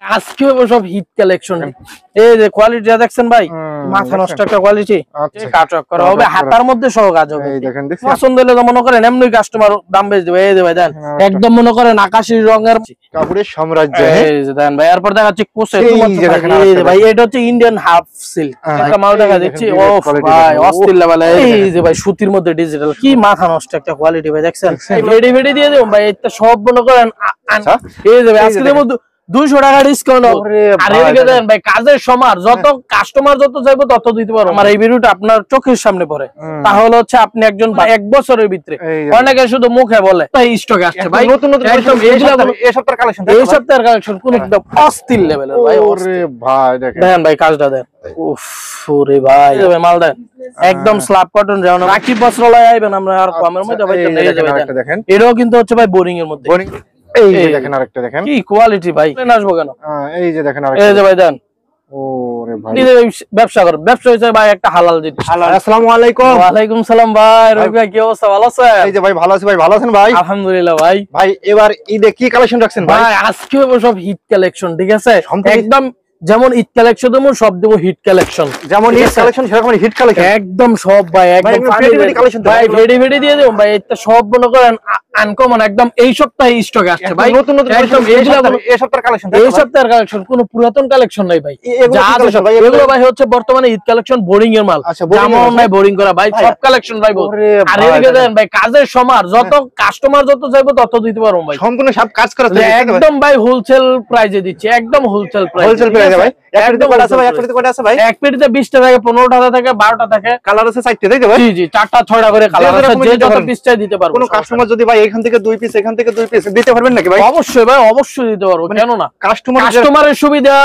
আজকে সব hit collection. এই যে কোয়ালিটি দেখছেন ভাই, মাথা নষ্ট একটা কোয়ালিটি। কাটক করা হবে, হাতার মধ্যে সহ কাজ হবে। এই দেখেন, পছন্দ হলে তো মনে করেন এমনি কাস্টমার দাম বেশি দেবে। এই যে ভাই দেন, একদম মনে করেন আকাশী রঙের কাপড়ের সাম্রাজ্য। এই যে দেন ভাই, এরপর দেখাচ্ছি কোসে। এই যে ভাই, এটা হচ্ছে ইন্ডিয়ান হাফ সিল্ক একটা মাল দেখা দিচ্ছি। ও ভাই অস্থির লেভেল। এই যে ভাই সুতির মধ্যে ডিজিটাল, কি মাথা নষ্ট একটা কোয়ালিটি ভাই, দেখছেন? ভেডি ভেডি দিয়ে দেব ভাই, এটা সব মনে করেন। এই যে ভাই আজকে মধ্যে 200 টাকা ডিসকাউন্ট। আর এদিকে দেন ভাই কাজের সমার, যত কাস্টমার যত চাইবো তত দিতে পারবো। আমার এই ভিডিওটা আপনার চোখের সামনে পড়ে, তাহলে হচ্ছে আপনি একজন ভাই 1 বছরের ভিতরে, অনেকে শুধু মুখে বলে তাই স্টক আসছে ভাই। নতুন নতুন একদম এই সপ্তাহের কালেকশন, এই সপ্তাহের কালেকশন কোন একদম অস্থির লেভেলের ভাই। ওরে ভাই দেখেন ভাই কাজটা দেন। উফ ওরে ভাই, এই ভাই মাল দেন একদম স্ল্যাব কটন। যেমন রাখি বস্ত্রালয় আইবেন আমরা আর কমের মধ্যে ভাই দেখেন। এটাও কিন্তু হচ্ছে ভাই বোরিং এর মধ্যে। এই যে দেখেন আরেকটা দেখেন, কি কোয়ালিটি ভাই, আসবো কেন? এই যে দেখেন আরেকটা, এই যে ভাই দেন। ওরে ভাই ব্যবসা করেন, ব্যবসা হইছে ভাই একটা হালাল জিনিস। আসসালামু আলাইকুম। ওয়া আলাইকুম সালাম ভাই। রবি ভাই কি অবস্থা, ভালো আছেন? এই যে ভাই ভালো আছি ভাই, ভালো আছেন ভাই? আলহামদুলিল্লাহ ভাই। ভাই এবার ঈদে কি কালেকশন রাখছেন ভাই? ভাই আজকে সব হিট কালেকশন, ঠিক আছে? একদম যেমন ঈদ কালেকশন দেবো, সব দেবো হিট কালেকশন। যেমন ঈদ কালেকশন সেরকম হিট কালেকশন একদম সব ভাই, একদম কালেকশন ভাই, ভেডি ভেডি দিয়ে দেবো ভাই। এটা সব মনে করেন আনকমন, একদম এই সপ্তাহে স্টক আসছে ভাই। নতুন নতুন একদম এই সপ্তাহের কালেকশন, এই সপ্তাহের কালেকশন, কোনো পুরাতন কালেকশন নাই ভাই। এগুলো ভাই হচ্ছে বর্তমানে ঈদ কালেকশন, বোরিং এর মাল। যেমন নাই বোরিং করা ভাই, সব কালেকশন ভাই। আর এদিকে দেন ভাই কাজের সমার, যত কাস্টমার যত চাইবো তত দিতে পারবো ভাই। সম্পূর্ণ সব কাজ করা একদম ভাই হোলসেল প্রাইসে দিচ্ছি, একদম হোলসেল প্রাইস। হোলসেল প্রাইসে ভাই। এক পেটিতে 20টা থাকে, 15টা থাকে, 12টা থাকে। কালার আছে 4টে, তাই তো ভাই? জি জি, 4টা 6টা করে কালার আছে, যে যত পিস চাই দিতে পারবো। কোন কাস্টমার যদি ভাই এখান থেকে 2 পিস, এখান থেকে 2 পিস দিতে পারবেন নাকি ভাই? অবশ্যই ভাই, অবশ্যই দিতে পারবো, কেন না? কাস্টমারের সুবিধা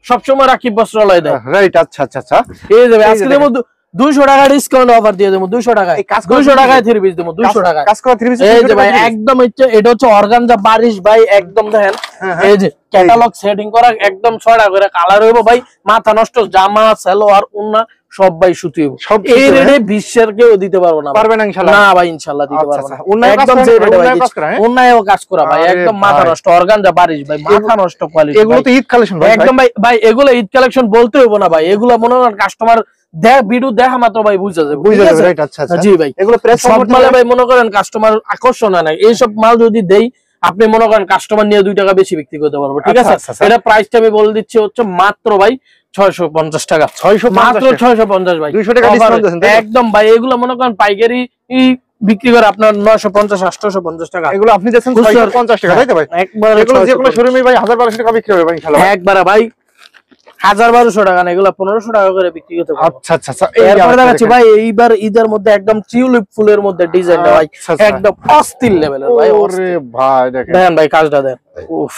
সবসময় রাখি বস্ত্রালয় দেয়। রাইট, আচ্ছা আচ্ছা আচ্ছা। এই যে আজকে দেবো 200 টাকা ডিসকাউন্ট অফার দিয়ে দেবো। 200 টাকায় 200 টাকায় 3 পিস দেবো। 200 টাকা কাজ করা 3 পিস। এই যে ভাই একদম এটা হচ্ছে অর্গানজা বারিশ ভাই, একদম দেখেন। এই যে ক্যাটালগ সেটিং করা, একদম 6টা করে কালার হইবো ভাই। মাথা নষ্ট জামা, সালোয়ার, ওন্না সব ভাই সুতি হইবো। সব এই রেটে বিশ্বের কেউ দিতে পারবো না। পারবে না ইনশাআল্লাহ? না ভাই ইনশাআল্লাহ দিতে পারবো না। একদম যে রেটে ভাই, ওন্নায়ও কাজ করা ভাই, একদম মাথা নষ্ট অর্গানজা বারিশ ভাই, মাথা নষ্ট কোয়ালিটি। এগুলো তো ঈদ কালেকশন ভাই, একদম ভাই। ভাই এগুলো ঈদ কালেকন বলতে হইবো না ভাই, এগুলো মনে করেন কাস্টমার ভিডিও দেখা মাত্র ভাই বুঝা যাবে। রাইট, আচ্ছা আচ্ছা। জি ভাই, এগুলো প্রেস সব মালে ভাই মনে করেন কাস্টমার আকর্ষণ হয় না। এই সব মাল যদি দেই, আপনি মনে করেন কাস্টমার নিয়ে 2 টাকা বেশি বিক্রি করতে পারবো, ঠিক আছে? এটা প্রাইসটা আমি বলে দিচ্ছি হচ্ছে মাত্র ভাই 650 টাকা। মাত্র 650 ভাই, 200 টাকা ডিসকাউন্ট দিয়েছেন একদম ভাই। এগুলো মনে করেন পাইকারি বিক্রি করে আপনার 950 850 টাকা। এগুলো আপনি দিয়েছেন 650 টাকা, তাই তো ভাই? একবার এগুলো যে কোনো শোরুমে ভাই 1000-1200 টাকা বিক্রি হবে ভাই ইনশাআল্লাহ। একবার ভাই 1000-1200 টাকা না, এগুলো 1500 টাকা করে বিক্রি করতে পারবো। আচ্ছা আচ্ছা। এরপর দেখাচ্ছি ভাই এইবার ঈদের মধ্যে একদম টিউলিপ ফুলের মধ্যে ডিজাইনটা ভাই একদম অস্থির লেভেলের ভাই। ওরে ভাই দেখেন ভাই কাজটা দেন। উফ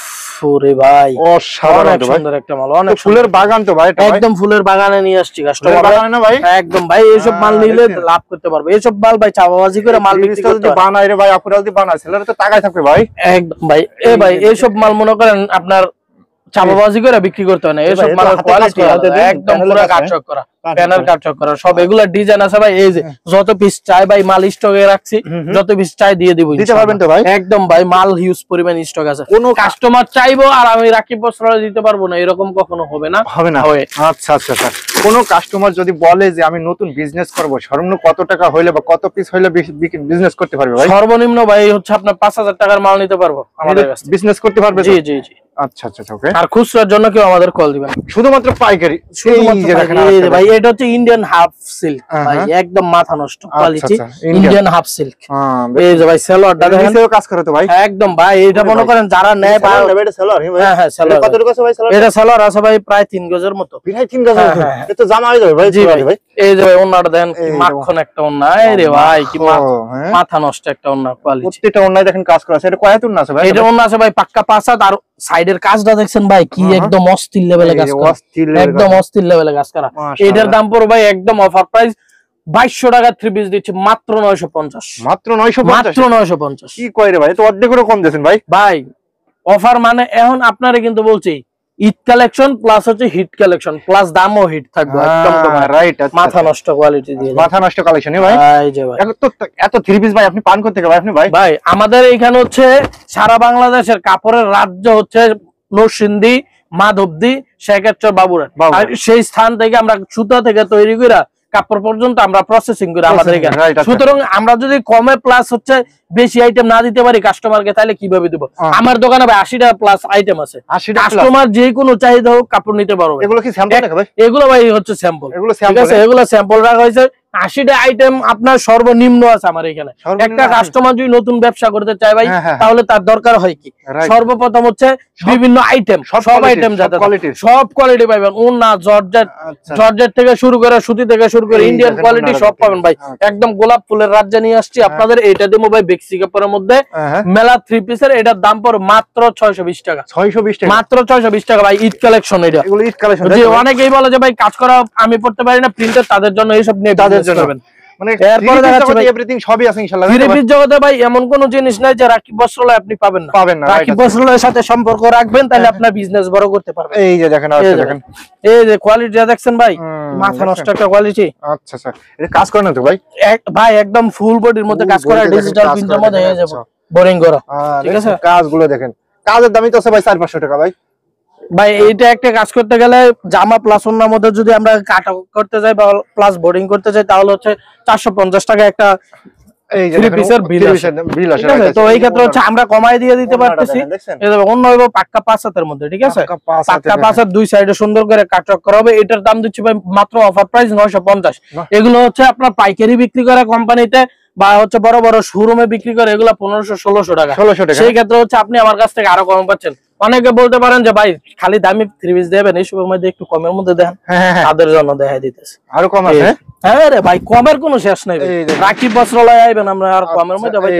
ওরে ভাই অসাধারণ সুন্দর একটা মাল, অনেক ফুলের বাগান তো ভাই, একদম ফুলের বাগানে নিয়ে আসছি কাস্টমার বাগানে না ভাই, একদম ভাই। এইসব মাল নিলে লাভ করতে পারবে। এইসব মাল ভাই চাপাবাজি করে মাল বিক্রি করতে বানায় রে ভাই, আপুরা যদি বানায় সেটা তো টাকায় থাকবে ভাই। একদম ভাই, এই ভাই এইসব মাল মনে করেন আপনার চাপাবাজি করে বিক্রি করতে হয় না। এইসব মালের কোয়ালিটি একদম পুরো কাটচক করা, প্যানেল কাটচক করা, সব এগুলা ডিজাইন আছে ভাই। এই যে যত পিস চাই ভাই মাল স্টকে রাখছি, যত পিস চাই দিয়ে দিব। দিতে পারবেন তো ভাই? একদম ভাই, মাল হিউজ পরিমাণ স্টক আছে। কোন কাস্টমার চাইবো আর আমি রাখি বস্ত্রালয় দিতে পারবো না, এরকম কখনো হবে না। হবে না? আচ্ছা আচ্ছা আচ্ছা। কোন কাস্টমার যদি বলে যে আমি নতুন বিজনেস করব, সর্বনিম্ন কত টাকা হইলে বা কত পিস হইলে বিজনেস করতে পারবে ভাই? সর্বনিম্ন ভাই হচ্ছে আপনার 5000 টাকার মাল নিতে পারবো আমাদের কাছে, বিজনেস করতে পারবে। জি জি জি। আচ্ছা আচ্ছা ওকে। আর খুচরার জন্য কেউ আমাদের কল দিবেন, শুধুমাত্র পাইকারি। ভাই এটা হচ্ছে ইন্ডিয়ান হাফ সিল্ক ভাই, একদম মাথা নষ্ট কোয়ালিটি ইন্ডিয়ান হাফ সিল্ক। এই যে ভাই সেলরটা দেখেন, নিচেও কাজ করে তো ভাই একদম ভাই। এটা মনে করেন যারা নেয় ভাই, এটা সেলর। হ্যাঁ হ্যাঁ সেলর। কত টাকা আছে ভাই সেলর? এটা সেলর আছে ভাই প্রায় 3 গজের মতো। প্রায় 3 গজ? এটা তো জামা হয়ে যাবে ভাই। জি ভাই। এই যে ভাই ওন্নাটা দেখেন, কি মাখন একটা ওন্না। আরে ভাই কি মাথা নষ্ট একটা ওন্না কোয়ালিটি। প্রত্যেকটা ওন্নায় দেখেন কাজ করা আছে। এটা কয়হাত ওন্না আছে ভাই? এটা ওন্না আছে ভাই পাক্কা 5 হাত। আর সাইডের কাজটা দেখছেন ভাই, কি একদম অস্থির লেভেলে কাজ করা, একদম অস্থির লেভেলে কাজ করা। এটার দাম পড়বে ভাই একদম অফার প্রাইস 2200 টাকা 3 পিস দিচ্ছি মাত্র 950। মাত্র 950? মাত্র 950। কি কয় রে ভাই, তো অর্ধেক করে কম দিয়েছেন ভাই। ভাই অফার মানে এখন আপনারে কিন্তু বলছি ঈদ কালেকশন প্লাস হচ্ছে হিট কালেকশন প্লাস দামও হিট থাকবে একদম। রাইট, মাথা নষ্ট কোয়ালিটি দিয়ে, মাথা নষ্ট কালেকশন ভাই। এই যে ভাই এত 3 পিস ভাই আপনি পান করতে ভাই আপনি ভাই? ভাই আমাদের এখানে হচ্ছে সারা বাংলাদেশের কাপড়ের রাজ্য হচ্ছে নরসিংদী, মাধবদী শেখাচর বাবুরহাট, আর সেই স্থান থেকে আমরা সুতা থেকে তৈরি করে কাপড় পর্যন্ত আমরা প্রসেসিং করি আমাদের এখানে। সুতরাং আমরা যদি কমে প্লাস হচ্ছে বেশি আইটেম না দিতে পারি কাস্টমারকে, তাহলে কিভাবে দিব? আমার দোকানে ভাই 80টা প্লাস আইটেম আছে, কাস্টমার যে কোনো চাহিদা হোক কাপড় নিতে পারবে। এগুলো কি স্যাম্পল নাকি ভাই? এগুলো ভাই হচ্ছে স্যাম্পল, ঠিক আছে, এগুলো স্যাম্পল রাখা হয়েছে। 80টা আইটেম আপনার সর্বনিম্ন আছে আমার এখানে। একটা কাস্টমার যদি নতুন ব্যবসা করতে চায় ভাই, তাহলে তার দরকার হয় কি, সর্বপ্রথম হচ্ছে বিভিন্ন আইটেম, সব আইটেম যাতে সব কোয়ালিটি পাবেন। ওন্না, জর্জেট থেকে শুরু করে সুতি থেকে শুরু করে ইন্ডিয়ান কোয়ালিটি সব পাবেন ভাই। একদম গোলাপ ফুলের রাজ্যে নিয়ে আসছি আপনাদের। এটা দেবো ভাই বেক্সি কাপড়ের মধ্যে মেলা 3 পিসের। এটার দাম পড়ে মাত্র 620 টাকা। 620 টাকা, মাত্র 620 টাকা ভাই। ঈদ কালেকশন এটা, এগুলো ঈদ কালেকশন। যে অনেকেই বলে যে ভাই কাজ করা আমি পড়তে পারি না, প্রিন্টার, তাদের জন্য এইসব নিয়ে মানে এরপরে দেখাচ্ছি ভাই এভরিথিং সবই আছে ইনশাআল্লাহ। থ্রি জগতে ভাই এমন কোন জিনিস নাই যে রাকিব বস্ত্রালয় আপনি পাবেন না। রাকিব বস্ত্রালয়ের সাথে সম্পর্ক রাখবেন, তাহলে আপনার বিজনেস বড় করতে পারবেন। এই যে দেখেন, দেখেন এই যে কোয়ালিটি দেখছেন ভাই, মাথা নষ্ট একটা কোয়ালিটি। আচ্ছা আচ্ছা, এটা কাজ করে না তো ভাই? ভাই একদম ফুল বডির মধ্যে কাজ করা, ডিজিটাল প্রিন্টের মধ্যে হয়ে যাবে, বোরিং করা, ঠিক আছে। কাজগুলো দেখেন, কাজের দামই তো আছে ভাই 400-500 টাকা ভাই। ভাই এইটা একটা কাজ করতে গেলে জামা প্লাস ওন্নার মধ্যে যদি আমরা কাট করতে যাই বা প্লাস বোর্ডিং করতে যাই, তাহলে হচ্ছে 450 টাকা একটা এই যে পিসের বিল আসে। তো এই ক্ষেত্রে হচ্ছে আমরা কমাই দিয়ে দিতে পারতেছি। অন্য হইব পাক্কা 5 হাতের মধ্যে, ঠিক আছে, পাক্কা 5 হাত, দুই সাইডে সুন্দর করে কাটক করা হবে। এটার দাম দিচ্ছি ভাই মাত্র অফার প্রাইস 950। এগুলো হচ্ছে আপনার পাইকারি বিক্রি করা কোম্পানিতে বা হচ্ছে বড় বড় শোরুমে বিক্রি করে এগুলো 1500-1600 টাকা। সেই ক্ষেত্রে হচ্ছে আপনি আমার কাছ থেকে আরো কম পাচ্ছেন। অনেকে বলতে পারেন যে ভাই খালি দামি 3 পিস দেবেন, এই সময় মধ্যে একটু কমের মধ্যে দেন, তাদের জন্য দেখাই দিতেছে আরো কম আছে। হ্যাঁ রে ভাই, কমের কোনো শেষ নাই। রাকিব বস্ত্রালয় আইবেন, আমরা আর কমের মধ্যে ভাই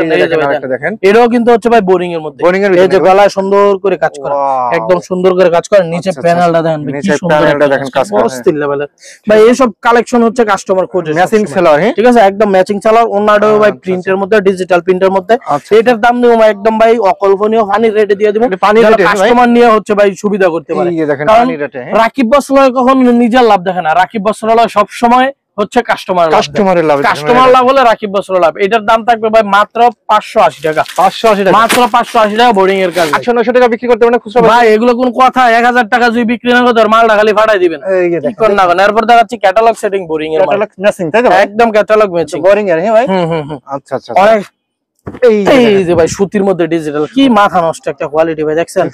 দেখেন। এটাও কিন্তু হচ্ছে ভাই বোরিং এর মধ্যে, এই যে গলায় সুন্দর করে কাজ করা, একদম সুন্দর করে কাজ করা। নিচে প্যানেলটা দেখেন, কি সুন্দর কাজ করা, অস্থির লেভেলের ভাই। এইসব কালেকশন হচ্ছে কাস্টমার খোঁজে, ম্যাচিং সেলার, ঠিক আছে, একদম ম্যাচিং সেলার। ওন্নাটাও ভাই প্রিন্টের মধ্যে, ডিজিটাল প্রিন্টের মধ্যে। এটার দাম দেবো একদম ভাই অকল্পনীয়, পানি রেটে দিয়ে দিব। কাস্টমার নিয়ে হচ্ছে ভাই সুবিধা করতে পারে। রাকিব বস্ত্রালয় কখনো নিজের লাভ দেখে না, রাকিব বস্ত্রালয় সব সময় হচ্ছে কাস্টমারের লাভ। কাস্টমার লাভ হলে রাকিব বস্ত্রালয় লাভ। এটার দাম থাকবে ভাই মাত্র 580 টাকা। 580 টাকা, মাত্র 580 টাকা বোরিং এর কাজ। 800-900 টাকা বিক্রি করতে পারেন খুচরা ভাই। এগুলো কোন কথা? 1000 টাকা যদি বিক্রি না করতে মালটা খালি ফাটাই দিবেন, কি করেন না করেন। এরপর দেখাচ্ছি ক্যাটালগ সেটিং বোরিং এর, ক্যাটালগ ম্যাচিং, তাই তো একদম ক্যাটালগ ম্যাচিং বোরিং এর। হ্যাঁ ভাই, আচ্ছা আচ্ছা। এই যে ভাই সুতির মধ্যে ডিজিটাল, কি মাথা নষ্ট একটা কোয়ালিটি ভাই, দেখছেন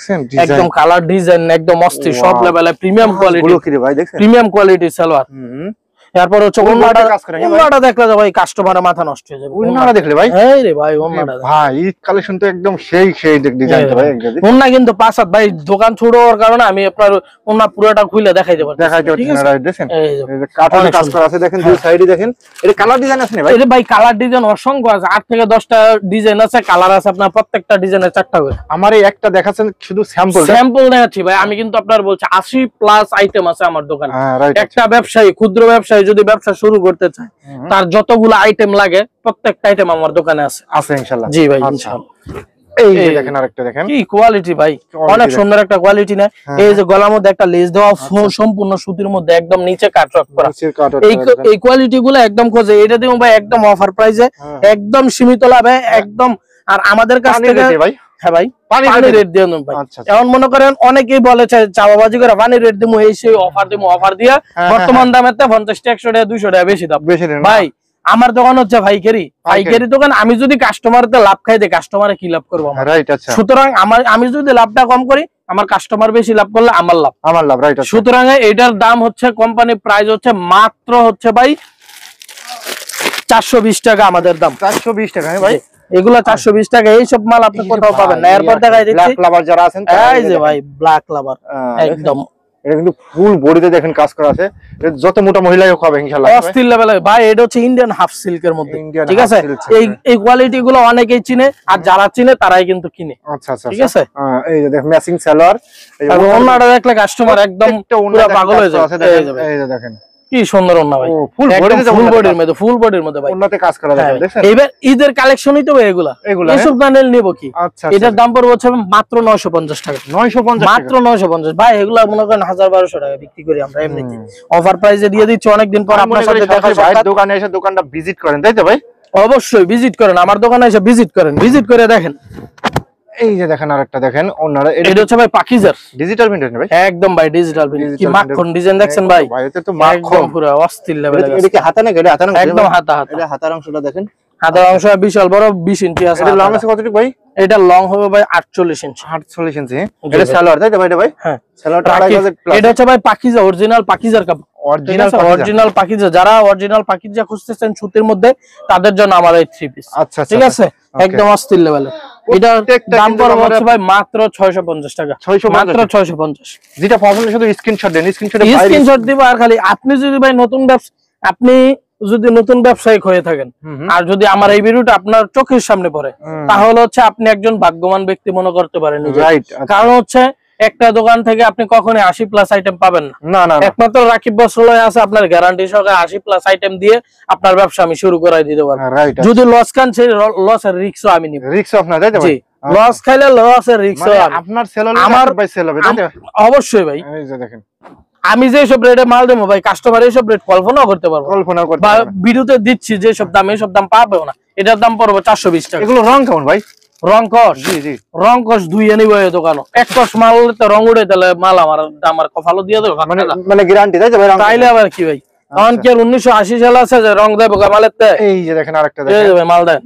একদম কালার ডিজাইন একদম অস্থির, সব লেভেলে premium quality, premium quality salwar. তারপর হচ্ছে ওন্নাটা দেখলে ভাই কাস্টমারের মাথা নষ্ট হয়ে যাবে। ওন্নাটা দেখলে ভাই, এই রে ভাই ওন্নাটা ভাই, ঈদ কালেকশন তো একদম সেই ডিজাইন ভাই। ওন্না কিন্তু 5 হাত ভাই, দোকান ছোট হওয়ার কারণে আমি আপনার ওন্না পুরোটা খুলে দেখাই দেব, ঠিক আছে। দেখেন এই যে কাঠের কাজ করা আছে, দেখেন দুই সাইডে দেখেন। এটা কালার ডিজাইন আছে না ভাই? এটা ভাই কালার ডিজাইন অসংখ্য আছে, 8 থেকে 10টা ডিজাইন আছে, কালার আছে আপনার প্রত্যেকটা ডিজাইনের 4টা করে। আমার এই একটা দেখাচ্ছেন শুধু স্যাম্পল দেখাচ্ছি ভাই। আমি কিন্তু আপনার বলছি 80 প্লাস আইটেম আছে আমার দোকানে। একটা ব্যবসায়ী, ক্ষুদ্র ব্যবসায়ী যদি ব্যবসা শুরু করতে চায়, তার যতগুলো আইটেম লাগে প্রত্যেকটা আইটেম আমার দোকানে আছে ইনশাআল্লাহ। জি ভাই ইনশাআল্লাহ। এই যে দেখেন আরেকটা দেখেন, কি কোয়ালিটি ভাই, অনেক সুন্দর একটা কোয়ালিটি না। এই যে গলার মধ্যে একটা লেস দেওয়া, সম্পূর্ণ সুতির মধ্যে, একদম নিচে কাটওয়ার্ক করা। এই কোয়ালিটি গুলো একদম খোঁজে। এটা দিও ভাই একদম অফার প্রাইসে, একদম সীমিত লাভে একদম। আর আমাদের কাছ থেকে ভাই, হ্যাঁ ভাই পানি রেট দিয়ে দেন ভাই। এখন মনে করেন অনেকেই বলে চাওয়াবাজি করে পানি রেট দিমু, এই সেই অফার দিমু, অফার দিয়া বর্তমান দামের 50 টাকা 100 টাকা 200 টাকা বেশি দাম ভাই। আমার দোকান হচ্ছে পাইকারি দোকান। আমি যদি কাস্টমারতে লাভ খাই দেই, কাস্টমারে কি লাভ করবো? সুতরাং আমি যদি লাভটা কম করি, আমার কাস্টমার বেশি লাভ করলে আমার লাভ, রাইট। সুতরাং এটার দাম হচ্ছে, কোম্পানি প্রাইস হচ্ছে মাত্র হচ্ছে ভাই 420 টাকা আমাদের দাম। 420 টাকা ভাই, এগুলা 420 টাকা। এইসব মাল আপনি কোথাও পাবেন না। এরপর দেখাই দিচ্ছি ব্ল্যাক লাভার যারা আছেন, এই যে ভাই ব্ল্যাক লাভার একদম, এটা কিন্তু ফুল বডিতে দেখেন কাজ করা আছে। যত মোটা মহিলাই হোক হবে ইনশাআল্লাহ, অস্থির লেভেলে ভাই। এটা হচ্ছে ইন্ডিয়ান হাফ সিল্কের মধ্যে, ঠিক আছে। এই কোয়ালিটি গুলো অনেকেই চিনে, আর যারা চিনে তারাই কিন্তু কিনে। আচ্ছা আচ্ছা, ঠিক আছে। এই যে দেখেন ম্যাচিং সালোয়ার, এই ওন্নাটা দেখলে কাস্টমার একদম পুরো পাগল হয়ে যাবে। এই যে দেখেন কি সুন্দর ওন্না ভাই, ফুল বডির মধ্যে ভাই, ওন্নাতে কাজ করা আছে। দেখেন এবার ঈদের কালেকশনই তো এগুলা, এসব প্যানেল নিব কি? এটার দাম পড়বে হচ্ছে মাত্র 950 টাকা। 950, মাত্র 950 ভাই। এগুলা মনে করেন 1000-1200 টাকা বিক্রি করি আমরা এমনিতে, অফার প্রাইসে দিয়ে দিচ্ছি। অনেকদিন পর আপনার সাথে দেখা হয়, দোকানে এসে দোকানটা ভিজিট করেন, তাই তো ভাই? অবশ্যই ভিজিট করেন, আমার দোকানে এসে ভিজিট করেন, ভিজিট করে দেখেন। এই যে দেখেন আরেকটা দেখেন ওনারা এটা হচ্ছে ভাই পাকিজার ডিজিটাল প্রিন্ট ভাই, একদম ভাই ডিজিটাল প্রিন্ট। কি মাখন ডিজাইন দেখছেন ভাই, ভাই এটা তো মাখন পুরো অস্থির লেভেলের। এটা কি হাতা না, এটা হাতা না, একদম হাতা। এটা হাতার অংশটা দেখেন, হাতার অংশ বিশাল বড় 20 ইঞ্চি আছে। এটা লং আছে কতটুকু ভাই? এটা লং হবে ভাই 48 ইঞ্চি। 48 ইঞ্চি। এটা সালোয়ার তাই তো ভাই? এটা ভাই হ্যাঁ সালোয়ারটা 2.5 প্লাস। এটা হচ্ছে ভাই পাকিজা, অরিজিনাল পাকিজার কাপড়, অরিজিনাল পাকিজা। যারা অরিজিনাল পাকিজা খুঁজতেছেন সুতির মধ্যে তাদের জন্য আমার এই 3 পিস। আচ্ছা ঠিক আছে, একদম অস্থির লেভেলের। এটা দাম পড়বে হচ্ছে ভাই মাত্র 650 টাকা, মাত্র 650। যেটা পছন্দ শুধু স্ক্রিনশট দেন, স্ক্রিনশট দিব। আর খালি আপনি যদি ভাই আপনি যদি নতুন ব্যবসায়িক হয়ে থাকেন আর যদি আমার এই ভিডিওটা আপনার চোখের সামনে পড়ে, তাহলে হচ্ছে আপনি একজন ভাগ্যবান ব্যক্তি মনে করতে পারেন। কারণ হচ্ছে একটা দোকান থেকে আপনি কখনোই 80+ আইটেম পাবেন না। একমাত্র রাকিব বস্ত্রালয় আছে আপনার গ্যারান্টি সহকারে 80+ আইটেম দিয়ে আপনার ব্যবসা আমি শুরু করাই দিতে পারবো। যদি লস খান সেই লসের রিস্কও আমি নিব। রিস্ক আপনার তাই তো ভাই? লস খাইলে লসের রিস্কও আপনার সেল হলে আমার ভাই সেল হবে তাই তো? অবশ্যই ভাই। এই যে দেখেন আমি যে সব রেটে মাল দেবো ভাই কাস্টমার এইসব রেট কল্পনাও করতে পারবো, বা ভিডিওতে দিচ্ছি যে সব দাম এই সব দাম পাবে না। এটার দাম পড়বে 420 টাকা। এগুলো রং কেমন ভাই? রং কস? জি জি রং কস ধুইয়ে নিব এই দোকানও। এক কস মাল তো রং উড়ে তাহলে মাল আমার কপালও দিয়ে দেবো। মানে গ্যারান্টি তাই তো ভাই? তাইলে আবার কি ভাই, তখন কি আর 1980 সাল আছে যে রং দেবো মালের তে? এই যে দেখেন আরেকটা দেখেন, এই যে ভাই মাল দেন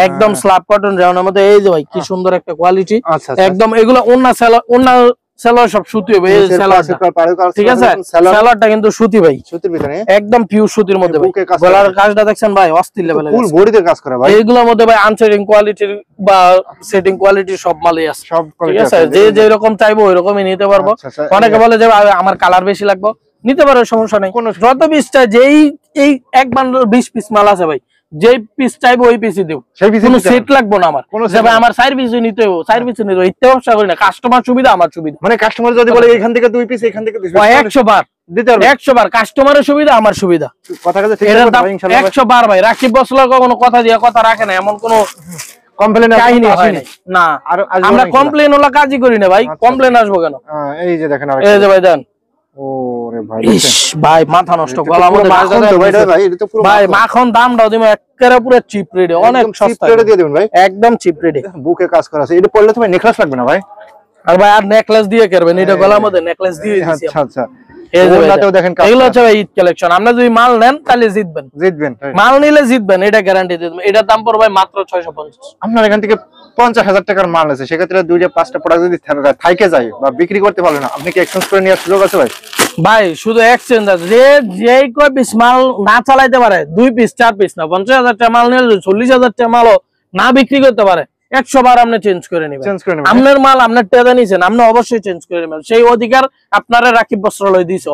একদম স্ল্যাব কটন রাউন্ডের মধ্যে। এই যে ভাই কি সুন্দর একটা কোয়ালিটি, একদম। এগুলো ওন্না সেলর সব সুতি হবে। এই সেলরটা ঠিক আছে, সেলরটা কিন্তু সুতি ভাই, সুতির ভিতরে একদম পিওর সুতির মধ্যে ভাই। গলার কাজটা দেখছেন ভাই অস্থির লেভেলের, ফুল বডিতে কাজ করা ভাই। এইগুলোর মধ্যে ভাই আনসেটিং কোয়ালিটির বা সেটিং কোয়ালিটি সব মালই আছে, সব ঠিক আছে। যে যেরকম চাইবো ওইরকমই নিতে পারবো। অনেকে বলে যে আমার কালার বেশি লাগবে, নিতে পারো, সমস্যা নেই। যত পিস চাই, যেই এই এক বান্ডেল 20 পিস মাল আছে ভাই, যে পিস চাইবো ওই পিসই দেব, কোনো সেট লাগবে না আমার। আমার 4 পিস নিতে হবে, 4 পিস নিতে হবে, ইতে ব্যবসা করি না। কাস্টমার সুবিধা আমার সুবিধা। মানে কাস্টমার যদি বলে এখান থেকে 2 পিস এখান থেকে 100 বার দিতে হবে, 100 বার কাস্টমারের সুবিধা আমার সুবিধা। কথা কথা ঠিক আছে ভাই, ইনশাআল্লাহ 100 বার ভাই। রাকিব বস্ত্রালয় কোনো কথা দিয়ে কথা রাখে না, এমন কোনো কমপ্লেন কাহিনী হয় না। না আমরা কমপ্লেন ওলা কাজই করি না ভাই, কমপ্লেন আসবো কেন? এই যে দেখেন, এই যে ভাই দেন, ওরে ভাই ভাই মাথা নষ্ট। গলা মধ্যে ভাই মাখন দামটাও দিমু একেবারে পুরো চিপ রেটে, অনেক সস্তা রেটে দিয়ে দিবেন ভাই, একদম চিপ রেটে। বুকে কাজ করা আছে, এটা পড়লে তো ভাই নেকলেস লাগবে না ভাই? আর ভাই আর নেকলেস দিয়ে করবেন, এটা গলার মধ্যে নেকলেস দিয়ে দিছি। আচ্ছা আচ্ছা, এগুলো হচ্ছে ভাই ঈদ কালেকশন। আপনি যদি মাল নেন তাহলে জিতবেন, মাল নিলে জিতবেন, এটা গ্যারান্টি দিয়ে দেব। এটার দাম পড়বে মাত্র 650। আপনার এখান থেকে 50,000 টাকার মাল আছে, সেক্ষেত্রে 2-5টা প্রোডাক্ট যদি থাইকে যায় বা বিক্রি করতে পারলেন না, আপনি কি এক্সচেঞ্জ করে নেওয়ার সুযোগ আছে ভাই? ভাই শুধু এক্সচেঞ্জ আছে, যে কয় পিস মাল না চালাইতে পারে, 2 পিস 4 পিস না, 50,000 টাকা মাল নিলে 40,000 টাকা মালও না বিক্রি করতে পারে, 100 বার আপনি চেঞ্জ করে নেবেন। আপনার মাল আপনার টাকা নিছেন, আপনি অবশ্যই চেঞ্জ করে নেবেন। সেই অধিকার আপনারা রাকিব বস্ত্রালয় দিয়েছে,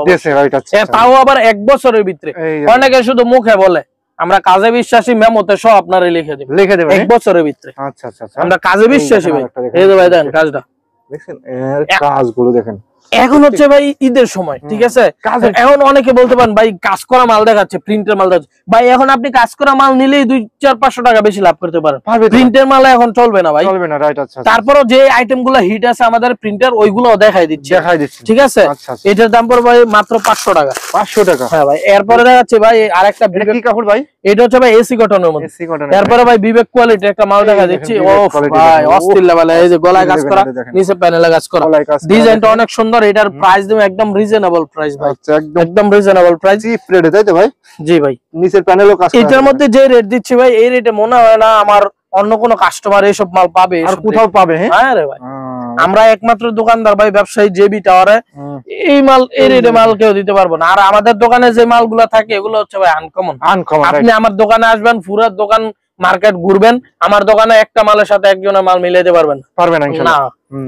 তাও আবার 1 বছরের ভিতরে। অনেকে শুধু মুখে বলে, আমরা কাজে বিশ্বাসী, মেমোতে সব আপনারা লিখে দেবেন 1 বছরের ভিতরে। আচ্ছা আচ্ছা, আমরা কাজে বিশ্বাসী ভাই। এই যে ভাই দেন কাজটা দেখছেন, এর কাজগুলো দেখেন। এখন হচ্ছে ভাই ঈদের সময়, ঠিক আছে। এখন অনেকে বলতে পারেন ভাই কাজ করা মাল দেখাচ্ছে, প্রিন্টের মাল দেখাচ্ছে। ভাই এখন আপনি কাজ করা মাল নিলেই 200-400 টাকা বেশি লাভ করতে পারেন, প্রিন্টের মাল এখন চলবে না ভাই, চলবে না। রাইট, আচ্ছা। তারপরও যে আইটেম গুলো হিট আছে আমাদের প্রিন্টার, ওইগুলো দেখাই দিচ্ছি, ঠিক আছে। এটার দাম পড়বে ভাই মাত্র 500 টাকা। 500 টাকা, হ্যাঁ ভাই। এরপরে দেখাচ্ছে ভাই আরেকটা বিবেক কাপড় ভাই, এটা হচ্ছে ভাই এসি কটনের মধ্যে। এরপরে ভাই বিবেক কোয়ালিটি একটা মাল দেখা দিচ্ছি। ও ভাই অস্থির লেভেল। এই যে গলায় কাজ করা, নিচে প্যানেলে কাজ করা, ডিজাইনটা অনেক সুন্দর। এটার প্রাইস দেব একদম রিজনেবল প্রাইস ভাই, একদম রিজনেবল প্রাইস, চিপ রেটে, তাই তো ভাই? জি ভাই, নিচের প্যানেলও কাজ করা। এটার মধ্যে যে রেট দিচ্ছি ভাই, এই রেটে মনে হয় না আমার অন্য কোনো কাস্টমার এইসব মাল পাবে, আর কোথাও পাবে। হ্যাঁ রে ভাই, আমরা একমাত্র দোকানদার ভাই, ব্যবসায়ী জেবি টাওয়ারে। এই মাল এই রেটে মাল কেউ দিতে পারবো না। আর আমাদের দোকানে যে মালগুলো থাকে এগুলো হচ্ছে ভাই আনকমন। আপনি আমার দোকানে আসবেন, পুরো দোকান মার্কেট ঘুরবেন, আমার দোকানে একটা মালের সাথে একজনের মাল মিলাইতে পারবেন না।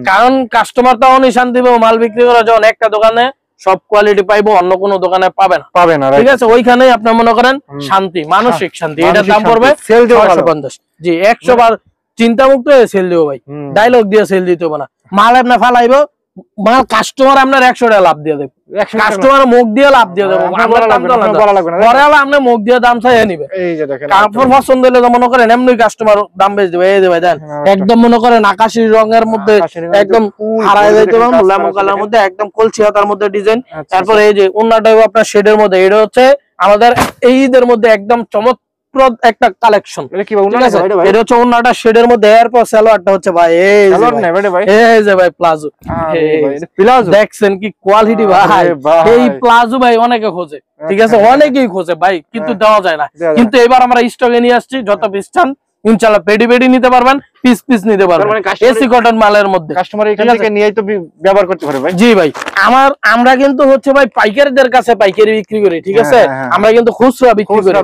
কারণ কাস্টমার তো অনিশান দিবে মাল বিক্রি করা, যখন একটা দোকানে সব কোয়ালিটি পাইবো, অন্য কোনো দোকানে পাবে না, ঠিক আছে। ওইখানেই আপনি মনে করেন শান্তি, মানসিক শান্তি। এটার দাম পড়বে 650। জি, 100 বার চিন্তা মুক্ত হয়ে সেল দিব ভাই, ডায়লগ দিয়ে সেল দিতে হবে না। মাল আপনার ফালাইবো, মাল কাস্টমার আপনার 100 টাকা লাভ দিয়ে দেবে, কাস্টমার মুখ দিয়ে লাভ দিয়ে দেবো, পরে আপনি মুখ দিয়ে দাম চাই নিবে। কাপড় পছন্দ হলে মনে করেন এমনি কাস্টমার দাম বেশি দেবে। এই যে ভাই দেন একদম মনে করেন আকাশি রঙের মধ্যে, একদম হারায় যাইতে পারবো, লেমন কালার মধ্যে, একদম কলসি হাতার মধ্যে ডিজাইন। তারপরে এই যে ওন্নাটাও আপনার শেডের মধ্যে। এটা হচ্ছে আমাদের এই ঈদের মধ্যে একদম মাত্র একটা কালেকশন। এটা হচ্ছে ওন্নাটা শেডের মধ্যে, এরপর সালোয়ারটা হচ্ছে ভাই এই যে ভাই প্লাজো, দেখছেন কি কোয়ালিটি ভাই। এই প্লাজো ভাই অনেকে খোঁজে, ঠিক আছে, অনেকেই খোঁজে ভাই, কিন্তু দেওয়া যায় না। কিন্তু এবার আমরা স্টকে নিয়ে আসছি, যত পিস চান ইনশাআল্লাহ পেডি পেডি নিতে পারবেন, পিস পিস নিতে পারবেন, এসি কটন মালের মধ্যে। কাস্টমার এখান থেকে নিয়েই তো ব্যবহার করতে পারে ভাই। জি ভাই, আমরা কিন্তু হচ্ছে ভাই পাইকারদের কাছে পাইকারি বিক্রি করি, ঠিক আছে, আমরা কিন্তু খুচরা বিক্রি করি।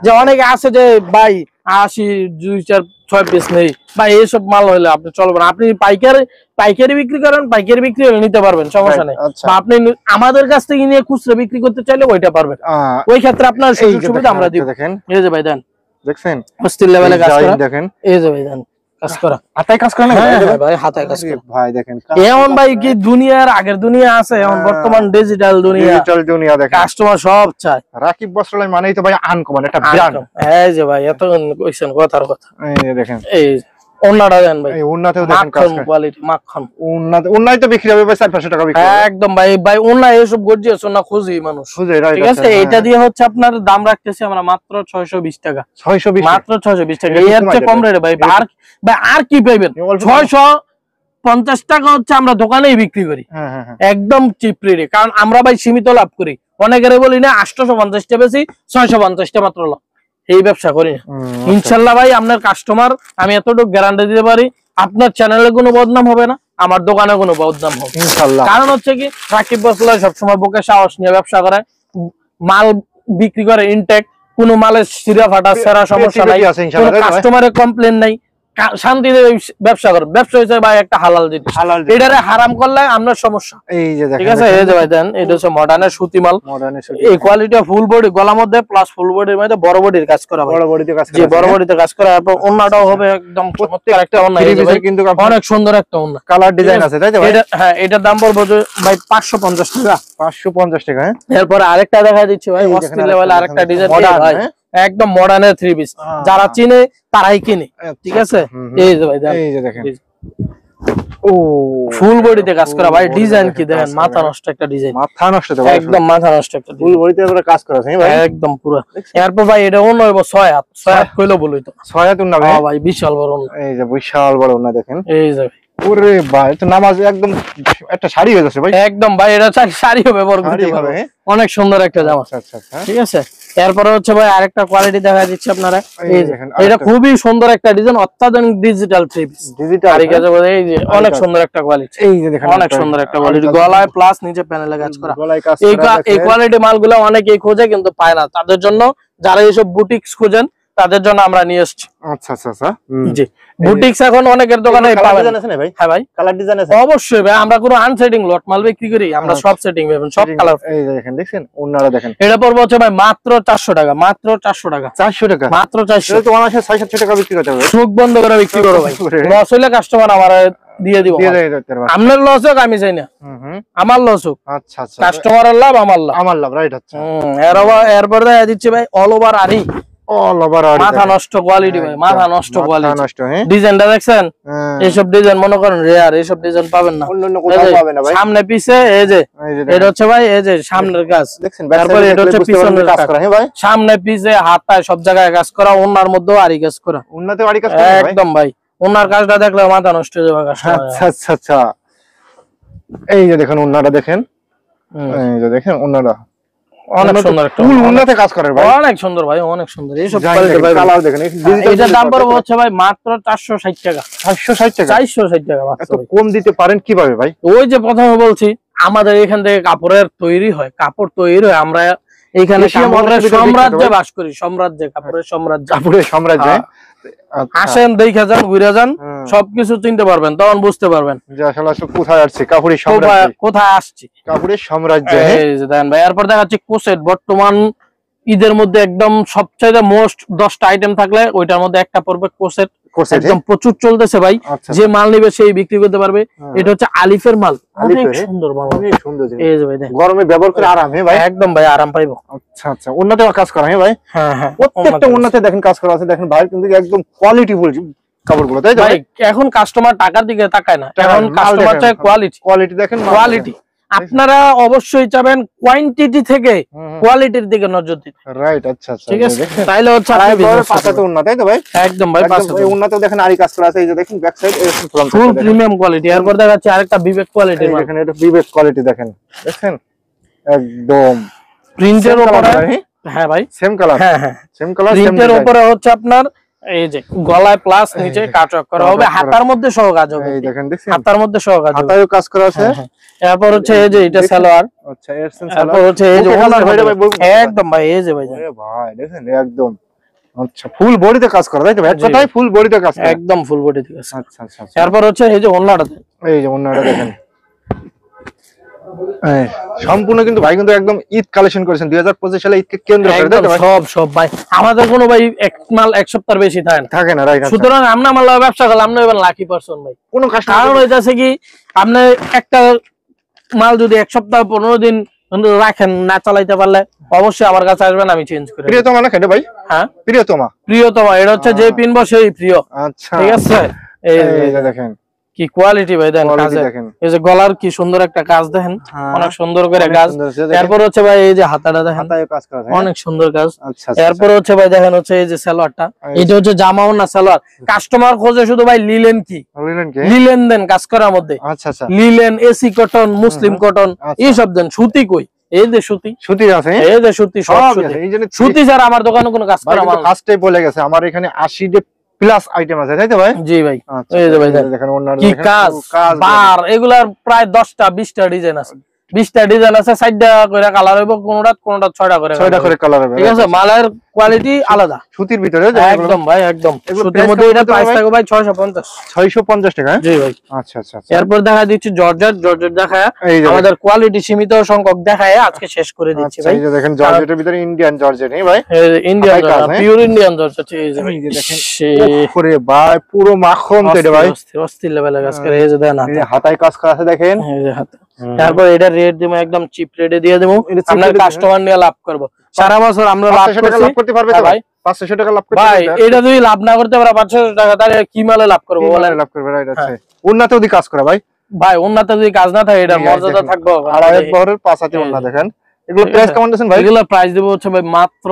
যে অনেকে আছে যে ভাই 80 2 4 6 পিস নেই ভাই, এইসব মাল হলে আপনি চলবে না। আপনি পাইকারি বিক্রি করেন, পাইকারি বিক্রি হলে নিতে পারবেন, সমস্যা নেই। বা আপনি আমাদের কাছ থেকে নিয়ে খুচরা বিক্রি করতে চাইলে ওইটা পারবেন, ওই ক্ষেত্রে আপনার সুযোগ সুবিধা আমরা দিব। দেখেন এই যে ভাই দেন, দেখছেন অস্থির লেভেলে কাজ করা, দেখেন এই যে ভাই দেন কাজ করা, হাতায় কাজ করা না ভাই, হাতায় কাজ করা ভাই। দেখেন এখন ভাই কি দুনিয়ার আগের দুনিয়া আছে, এখন বর্তমান ডিজিটাল দুনিয়া, দেখেন কাস্টমার সব চায়। রাকিব বস্ত্রালয় মানেই তো ভাই আনকমন একটা ব্র্যান্ড। এই যে ভাই এত কইছেন কথার কথা, এই দেখেন এই ওন্নাটা দেন ভাই, এই ওন্নাতেও দেখেন কাজ কোয়ালিটি মাখন। ওন্নাই তো বিক্রি হবে ভাই 400 টাকা বিক্রি একদম ভাই। ওন্না এসব গর্জিয়াস ওন্না খুঁজে মানুষ খুঁজে, ঠিক আছে। এটা দিয়ে হচ্ছে আপনার দাম রাখতেছি আমরা মাত্র 620 টাকা, 620 মাত্র 620 টাকা। এর চেয়ে কম রেটে ভাই আর কি পাইবেন? 650 টাকা হচ্ছে আমরা দোকানেই বিক্রি করি, একদম চিপ রেটে। কারণ আমরা ভাই সীমিত লাভ করি, অনেকের বলি না 850 টা বেশি, 650 টা মাত্র লাভ, এই ব্যবসা করি না। ইনশাল্লাহ ভাই আপনার কাস্টমার, আমি এতটুকু গ্যারান্টি দিতে পারি, আপনার চ্যানেলে কোনো বদনাম হবে না, আমার দোকানে কোনো বদনাম হবে ইনশাআল্লাহ। কারণ হচ্ছে কি রাকিব বস্ত্রালয় সবসময় বুকে সাহস নিয়ে ব্যবসা করে, মাল বিক্রি করে ইনটেক, কোনো মালের সিরা ফাটা সেরা সমস্যা নাই, কোনো কাস্টমারের কমপ্লেন নাই, শান্তিতে ব্যবসা করেন। ব্যবসা হচ্ছে ভাই একটা হালাল জিনিস, এটারে হারাম করলে আপনার সমস্যা। এই যে ঠিক আছে, এই যে ভাই দেন, এটা হচ্ছে মডার্নের সুতি মাল, এই কোয়ালিটি ফুল বডি গলার মধ্যে প্লাস ফুল বডির মধ্যে বড় বডির কাজ করা, বড় বডিতে কাজ করা, বড় বডিতে কাজ করা। তারপর ওন্নাটাও হবে একদম চমৎকার একটা ওন্না, কিন্তু অনেক সুন্দর একটা ওন্না, কালার ডিজাইন আছে, তাই তো ভাই? হ্যাঁ, এটার দাম পড়বে ভাই 550 টাকা, 550 টাকা। এরপর আরেকটা দেখা দিচ্ছি ভাই, অস্থির লেভেলে আরেকটা ডিজাইন ভাই, একদম মডার্নের 3 পিস, যারা চিনে তারাই কিনে, ঠিক আছে। এই যে ভাই এই যে দেখেন, ও ফুল বডিতে কাজ করা ভাই, ডিজাইন কি দেখেন, মাথা নষ্ট একটা ডিজাইন, মাথা নষ্ট তো একদম মাথা নষ্ট একটা ফুল বডিতে পুরো কাজ করা আছে ভাই, একদম পুরো। এরপর ভাই এটা অন্য হইব 6 হাত কইলো বলই তো 6 হাত না ভাই, বিশাল বড় না, এই যে বিশাল বড় না দেখেন, এই যে ওরে ভাই তো নামাজ একদম একটা শাড়ি হয়ে যাচ্ছে ভাই, একদম ভাই এটা শাড়ি হবে, ব্যবহার করতে পারবে, অনেক সুন্দর একটা জামা। আচ্ছা, ঠিক আছে। এরপর হচ্ছে ভাই আরেকটা কোয়ালিটি দেখা দিচ্ছি আপনারা, এই দেখেন, এটা খুবই সুন্দর একটা ডিজাইন, অত্যাধুনিক ডিজিটাল 3 পিস, ডিজিটাল, ঠিক আছে। এই যে অনেক সুন্দর একটা কোয়ালিটি, এই যে দেখেন অনেক সুন্দর একটা কোয়ালিটি, গলায় প্লাস নিচে প্যানেলে কাজ করা। এই কোয়ালিটি মালগুলো অনেকেই খোঁজে কিন্তু পায় না, তাদের জন্য, যারা এইসব বুটিক্স খোঁজেন তাদের জন্য আমরা নিয়ে এসেছি। আচ্ছা, জি বুটিক্স এখন অনেকের দোকানে পাবেন না ভাই। হ্যাঁ ভাই, কালার ডিজাইন আছে অবশ্যই ভাই, আমরা কোনো আনসেটিং লট মাল বিক্রি করি, আমরা সব সেটিং পাবেন, সব কালার। এই দেখেন, দেখছেন ওন্নাটা দেখেন, এটা পড়বে হচ্ছে ভাই মাত্র 400 টাকা, মাত্র 400 টাকা, 400 টাকা, মাত্র 400। তো অনায়াসে 600 টাকা বিক্রি করতে হবে, চোখ বন্ধ করে বিক্রি করো ভাই, লস হইলে কাস্টমার আমার দিয়ে দিব, আপনার লস হোক আমি চাই না, আমার লস হোক। আচ্ছা, কাস্টমারের লাভ আমার লাভ, রাইট। আচ্ছা, এরপর দেখা দিচ্ছে ভাই অল ওভার আরি, মাথা নষ্ট কোয়ালিটি ভাই, মাথা নষ্ট কোয়ালিটি, ডিজাইনটা দেখছেন, এইসব ডিজাইন মনে করেন রেয়ার, এইসব ডিজাইন পাবেন না, সামনে পিছে। এই যে এটা হচ্ছে ভাই, এই যে সামনের কাজ দেখছেন, তারপরে এটা হচ্ছে পিছনের কাজ করা, হ্যাঁ ভাই, সামনে পিছে হাতায় সব জায়গায় কাজ করা, ওন্নার মধ্যেও আরি কাজ করা, ওন্নাতেও আরি কাজ করা একদম ভাই, ওন্নার কাজটা দেখলে মাথা নষ্ট হয়ে যাবে কাস্টমার। আচ্ছা, এই যে দেখেন ওন্নাটা দেখেন, এই যে দেখেন ওন্নাটা অনেক সুন্দর একটা ফুল ওন্নাতে কাজ করে ভাই, অনেক সুন্দর ভাই, অনেক সুন্দর। এইসব কোয়ালিটি ভাই, কালার দেখেন, এটার দাম পড়বে হচ্ছে ভাই মাত্র 460 টাকা, 460 টাকা, 460 টাকা। এত কম দিতে পারেন কিভাবে ভাই? ওই যে প্রথমে বলছি, আমাদের এখান থেকে কাপড়ের তৈরি হয়, কাপড় তৈরি হয়, আমরা এখানে কাপড়ের সাম্রাজ্যে বাস করি, সাম্রাজ্যে, কাপড়ের সাম্রাজ্য, কাপড়ের সাম্রাজ্য। আসেন দেখে যান, ঘুরে যান, সবকিছু চিনতে পারবেন, তখন বুঝতে পারবেন যে আসলে কোথায় আসছে, কাপড়ের সাম্রাজ্য, কোথায় আসছে, কাপড়ের সাম্রাজ্য। এই যে দেখেন ভাই, এরপর দেখাচ্ছি কোসেট। বর্তমান ঈদের মধ্যে একদম সবচেয়ে মোস্ট 10টা আইটেম থাকলে ওইটার মধ্যে একটা পড়বে কোসেট, একদম প্রচুর চলতেছে ভাই, যে মাল নিবে সেই বিক্রি করতে পারবে। এটা হচ্ছে আলিফের মাল, অনেক সুন্দর মাল, অনেক সুন্দর। এই যে ভাই গরমে ব্যবহার করে আরাম, হ্যাঁ ভাই, একদম ভাই আরাম পাইবো। আচ্ছা, উন্নতে কাজ করা, হ্যাঁ ভাই, হ্যাঁ, প্রত্যেকটা উন্নতে দেখেন কাজ করা আছে, দেখেন ভাই কিন্তু একদম কোয়ালিটি বলছি কাপড়গুলো, তাই তো ভাই? এখন কাস্টমার টাকার দিকে তাকায় না, এখন কাস্টমার চায় কোয়ালিটি, কোয়ালিটি দেখেন, কোয়ালিটি। আপনারা অবশ্যই চাবেন কোয়ান্টিটি থেকে কোয়ালিটির দিকে নজর দিতে। রাইট, আচ্ছা আচ্ছা, ঠিক আছে, তাইলে হচ্ছে পাশাতে উন্নত, তাই তো ভাই? একদম ভাই, পাশাতে উন্নতও দেখেন আরি কাজ করা আছে, এই যে দেখেন ব্যাক সাইড ফুল প্রিমিয়াম কোয়ালিটি। এরপর দেখাচ্ছি আরেকটা বিবেক কোয়ালিটি, দেখেন এটা বিবেক কোয়ালিটি দেখেন, দেখেন একদম প্রিন্টের উপরে। হ্যাঁ ভাই, সেম কালার, হ্যাঁ হ্যাঁ সেম কালার, প্রিন্টের উপরে হচ্ছে আপনার এই যে গলায় প্লাস নিচে কাটওয়ার্ক করা হবে, হাতার মধ্যে সহ কাজ হবে। এই দেখেন, দেখছেন হাতার মধ্যে সহ কাজ হবে, হাতায়ও কাজ করা আছে। এরপর হচ্ছে এই যে এটা সালোয়ার, আচ্ছা এরসেন সালোয়ার। এরপর হচ্ছে এই যে ওনার ভাই একদম ভাই, এই যে ভাই, আরে ভাই দেখেন একদম আচ্ছা ফুল বডিতে কাজ করা, তাই তো? একটাই ফুল বডিতে কাজ করা, একদম ফুল বডিতে কাজ। আচ্ছা আচ্ছা। এরপর হচ্ছে এই যে ওন্নাটা, এই যে ওন্নাটা দেখেন সম্পূর্ণ কিন্তু ভাই কিন্তু একদম ঈদ কালেকশন করেছেন 2025 সালে, ঈদকে কেন্দ্র করে, তাই তো ভাই? সব ভাই আমাদের কোনো ভাই এক মাল এক সপ্তাহ বেশি থাকে না, রাইট। সুতরাং আমরা মাল ব্যবসা করলে আমরা এবার লাকি পারসন ভাই। কোনো কারণ হইতাছে কি, আপনি একটা মাল যদি এক সপ্তাহ 15 দিন রাখেন না চালাইতে পারলে অবশ্যই আমার কাছে আসবেন, আমি চেঞ্জ করে। প্রিয়তমা না খেটে ভাই? হ্যাঁ প্রিয়তমা, প্রিয়তমা এটা হচ্ছে যে পিনবো সেই প্রিয়। আচ্ছা ঠিক আছে, এই যে দেখেন কি কোয়ালিটি ভাই, দেখেন কাজ, এই যে গলার কি সুন্দর একটা কাজ দেখেন, অনেক সুন্দর করে কাজ। এরপর হচ্ছে ভাই এই যে হাতাটা দেখেন, হাতায় কাজ করা আছে, অনেক সুন্দর কাজ। আচ্ছা, এরপর হচ্ছে ভাই দেখেন হচ্ছে এই যে সালোয়ারটা, এটা হচ্ছে জামাও না সালোয়ার। কাস্টমার খোঁজে শুধু ভাই লিলেন কি, লিলেন দেন কাজ করার মধ্যে। আচ্ছা আচ্ছা, লিলেন, এসি কটন, মুসলিম কটন, এই সব দেন। সুতি কই? এই যে সুতি, সুতি আছে, এই যে সুতি, সব সুতি। সুতি ছাড়া আমার দোকানে কোনো কাজ করা মানে ফার্স্টেই বলে গেছে আমার এখানে 80 প্লাস আইটেম আছে, তাই তো ভাই? জি ভাই, এই যে ভাই দেখেন ওনার কি কাজ, বার এগুলার প্রায় 10টা 20টা ডিজাইন আছে, 20টা ডিজাইন আছে, 4টা করে কালার হইব, কোনটা 6টা করে কালার হবে। ঠিক আছে, মালের কোয়ালিটি আলাদা, সুতির ভিতরে একদম ভাই, একদম সুতির মধ্যে। এটা প্রাইস থাকবে ভাই 650 টাকা। জি ভাই, আচ্ছা আচ্ছা। এরপর দেখা দিচ্ছি জর্জেট, জর্জেট দেখায় আমাদের কোয়ালিটি সীমিত সংখ্যক দেখায় আজকে শেষ করে দিচ্ছি ভাই। এই যে দেখেন জর্জেটের ভিতরে ইন্ডিয়ান জর্জেট, এই ভাই Indian georgette, pure Indian georgette. এই যে ভাই দেখেন, ওরে ভাই পুরো মাখন তো এটা ভাই, অস্থির লেভেলের কাজ করে। এই যে দেখেন হাতায় কাজ করা আছে, দেখেন এই যে হাতে। তারপর এটা রেট দিমু একদম চিপ রেটে দিয়ে দেবো, আপনার কাস্টমার নিয়ে লাভ করব। সারা বছর আমরা লাভ করতে পারবে তো ভাই, 500 টাকা লাভ করতে ভাই। এটা যদি লাভ না করতে পারে 500 টাকা, তাহলে কি মালে লাভ করব বলেন? লাভ করবে, রাইট আছে। উন্নত যদি কাজ করে ভাই, ভাই উন্নত যদি কাজ না থাকে এটা মর্যাদা থাকবে। আর এক বহরের পাঁচাতে উন্নত দেখেন। এগুলো প্রাইস কেমন দিবেন ভাই? এগুলো প্রাইস দেব হচ্ছে ভাই মাত্র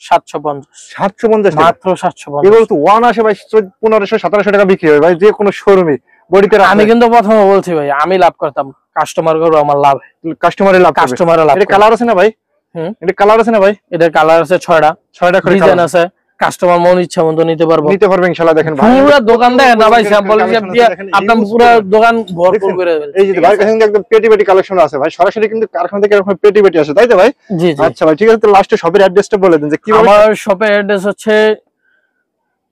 750 মাত্র 750। এগুলো তো ওয়ান আসে ভাই 1500 1700 টাকা বিক্রি হয় ভাই যে কোনো শোরুমে বডিতে। আমি কিন্তু প্রথমে বলছি ভাই, আমি লাভ করতাম, কাস্টমার করব আমার লাভ, কাস্টমারের লাভ, কাস্টমারের লাভ। এটা কালার আছে না ভাই? এটা কালার আছে না ভাই? এটা কালার আছে 6টা করে ডিজাইন আছে, কাস্টমার মন ইচ্ছা মতো নিতে পারবে ইনশাআল্লাহ। দেখেন পুরো দোকান দেখেন না ভাই, স্যাম্পল হিসাব দিয়ে আপনার পুরো দোকান ভরপুর করে দেবেন। এই যে ভাই কাছে কিন্তু একদম পেটি পেটি কালেকশন আছে ভাই, সরাসরি কিন্তু কারখানা থেকে এরকম পেটি পেটি আসে, তাই তো ভাই? জি জি। আচ্ছা ভাই ঠিক আছে, তো লাস্টে শপের অ্যাড্রেসটা বলে দেন যে কি। আমার শপের অ্যাড্রেস হচ্ছে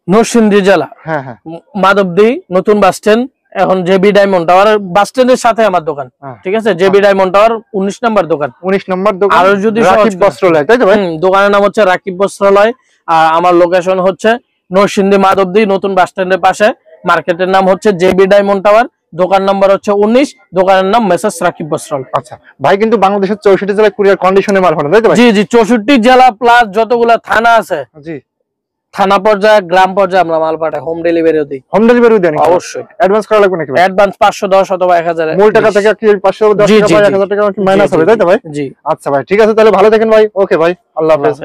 নরসিংদী জেলা, হ্যাঁ হ্যাঁ, মাধবদী নতুন বাস স্ট্যান্ড। এখন জেবি ডায়মন্ড টাওয়ার বাস স্ট্যান্ডের সাথে আমার দোকান, ঠিক আছে? জেবি ডায়মন্ড টাওয়ার 19 নম্বর দোকান, 19 নম্বর দোকান। আর যদি রাকিব বস্ত্রালয়, তাই তো ভাই? দোকানের নাম হচ্ছে রাকিব বস্ত্রালয়, আর আমার লোকেশন হচ্ছে নরসিংদী মাধবদী নতুন বাস স্ট্যান্ডের পাশে। মার্কেটের নাম হচ্ছে জেবি ডায়মন্ড টাওয়ার, দোকান নম্বর হচ্ছে 19, দোকানের নাম মেসার্স রাকিব বস্ত্রালয়। আচ্ছা ভাই, কিন্তু বাংলাদেশের 64 জেলায় কুরিয়ার কন্ডিশনে মাল পাঠানো, তাই তো ভাই? জি জি, 64 জেলা প্লাস যতগুলা থানা আছে, জি থানা পর্যায়ে গ্রাম পর্যায়ে আমরা মাল পাঠাই, হোম ডেলিভারিও দিই। হোম ডেলিভারিও দেন? অবশ্যই। অ্যাডভান্স করা লাগবে নাকি? অ্যাডভান্স 510 অথবা 1000, মূল টাকা থেকে কি 510 টাকা বা 1000 টাকা মাইনাস হবে, তাই তো ভাই? জি। আচ্ছা ভাই ঠিক আছে, তাহলে ভালো থাকেন ভাই। ওকে ভাই, আল্লাহ হাফেজ।